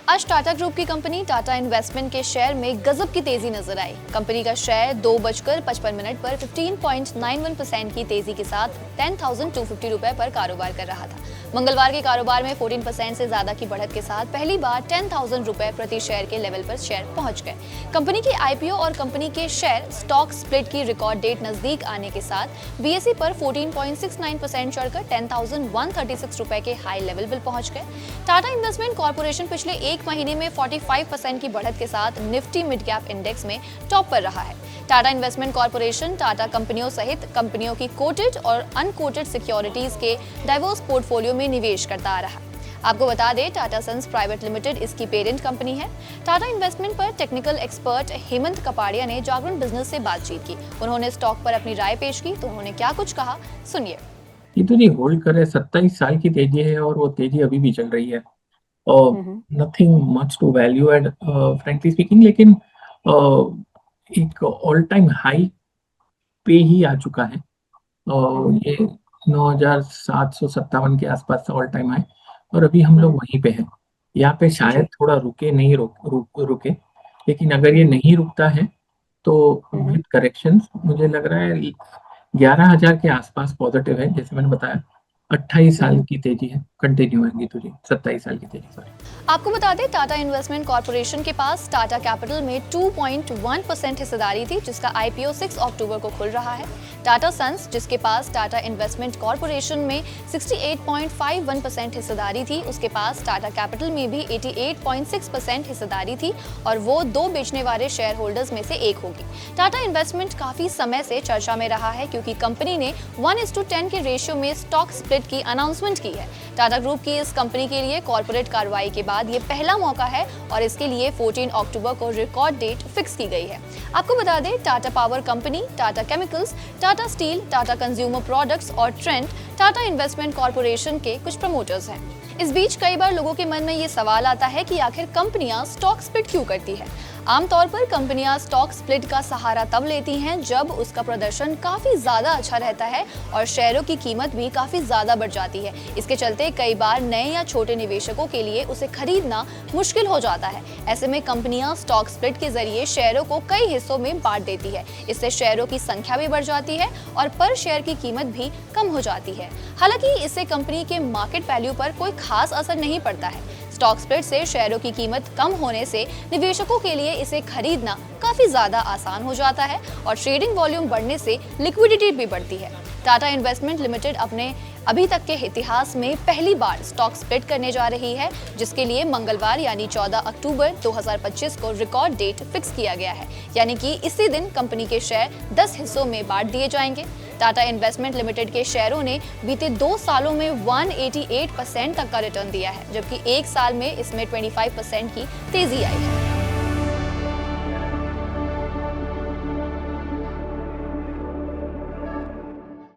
आज टाटा ग्रुप की company Tata investment के शेयर में गजब की तेजी नजर आई। कंपनी का शेयर 2:55 पर 15.91% की तेजी के साथ 10,250 रुपए पर कारोबार कर रहा था। मंगलवार के कारोबार में 14% से ज्यादा की बढ़त के साथ पहली बार 10,000 रुपए प्रति शेयर के लेवल पर शेयर पहुंच गए। कंपनी की आईपीओ और कंपनी के शेयर स्टॉक स्प्लिट की रिकॉर्ड डेट नजदीक आने के साथ बीएसई पर 14.69% चढ़कर 10,136 रुपए के हाई लेवल पर पहुंच गए। टाटा इन्वेस्टमेंट कॉर्पोरेशन पिछले एक महीने में 45% की बढ़त के साथ निफ्टी मिड कैप इंडेक्स में टॉप पर रहा है। टाटा इन्वेस्टमेंट कॉर्पोरेशन टाटा कंपनियों सहित कंपनियों की कोटेड और अनकोटेड सिक्योरिटीज के डाइवर्स पोर्टफोलियो में निवेश करता आ रहा है। आपको बता दें, टाटा सन्स प्राइवेट लिमिटेड इसकी पेरेंट कंपनी है। टाटा इन्वेस्टमेंट पर टेक्निकल एक्सपर्ट हेमंत कपाड़िया ने जागरण बिजनेस से बातचीत की। उन्होंने स्टॉक पर अपनी राय पेश की, तो उन्होंने क्या कुछ कहा, सुनिए। ये तो नहीं होल्ड करे 27 साल की तेजी है और वो तेजी अभी भी चल रही है और nothing much to value add frankly speaking, लेकिन एक ऑल टाइम हाई पे ही आ चुका है और ये 9,757 के आसपास ऑल टाइम हाई और अभी हम लोग वहीं पे हैं। यहाँ पे शायद थोड़ा रुके नहीं रुके, लेकिन अगर ये नहीं रुकता है तो विद करेक्शंस मुझे लग रहा है 11,000 के आसपास पॉजिटिव है। जैसे मैंने बताया 28 साल की तेजी है, कंटिन्यू होगी तो जी 27 साल की तेजी। सॉरी, आपको बता दें, टाटा इन्वेस्टमेंट कॉर्पोरेशन के पास टाटा कैपिटल में 2.1% हिस्सेदारी थी, जिसका आईपीओ 6 अक्टूबर को खुल रहा है। टाटा सन्स, जिसके पास टाटा इन्वेस्टमेंट कॉर्पोरेशन में 68.51% हिस्सेदारी थी, उसके पास टाटा कैपिटल में भी 88.6% हिस्सेदारी थी और वो दो बेचने वाले शेयर होल्डर्स में से एक होगी। टाटा इन्वेस्टमेंट काफी समय से चर्चा में रहा है क्योंकि कंपनी ने 1:10 के रेशियो में स्टॉक स्प्लिट की अनाउंसमेंट की है। टाटा ग्रुप की इस कंपनी के लिए कॉर्पोरेट कार्रवाई के बाद ये पहला मौका है और इसके लिए 14 अक्टूबर को रिकॉर्ड डेट फिक्स की गई है। आपको बता दें, Tata power company, Tata chemicals, Tata steel, Tata consumer products और ट्रेंड टाटा इन्वेस्टमेंट कॉर्पोरेशन के कुछ प्रमोटर्स हैं। इस बीच कई बार लोगों के मन में ये सवाल आता है कि आखिर कंपनियां स्टॉक स्प्लिट क्यों करती है। आमतौर पर कंपनियां स्टॉक स्प्लिट का सहारा तब लेती हैं जब उसका प्रदर्शन काफी ज्यादा अच्छा रहता है और शेयरों की कीमत भी काफी ज्यादा बढ़ जाती है। इसके चलते कई बार नए या छोटे निवेशकों के लिए उसे खरीदना मुश्किल हो जाता है। ऐसे में कंपनियां स्टॉक स्प्लिट के जरिए शेयरों को कई हिस्सों में बांट देती है। इससे शेयरों की संख्या भी बढ़ जाती है और पर शेयर की कीमत भी कम हो जाती है। हालांकि इससे कंपनी के मार्केट वैल्यू पर कोई खास असर नहीं पड़ता है। स्टॉक स्प्लिट से शेयरों की कीमत कम होने से निवेशकों के लिए इसे खरीदना काफी ज्यादा आसान हो जाता है और ट्रेडिंग वॉल्यूम बढ़ने से लिक्विडिटी भी बढ़ती है। टाटा इन्वेस्टमेंट लिमिटेड अपने अभी तक के इतिहास में पहली बार स्टॉक स्प्लिट करने जा रही है, जिसके लिए मंगलवार यानी 14 अक्टूबर 2025 को रिकॉर्ड डेट फिक्स किया गया है। यानी कि इसी दिन कंपनी के शेयर 10 हिस्सों में बांट दिए जाएंगे। टाटा इन्वेस्टमेंट लिमिटेड के शेयरों ने बीते 2 सालों में 188% तक का रिटर्न दिया है, जबकि एक साल में इसमें 25% की तेजी आई है।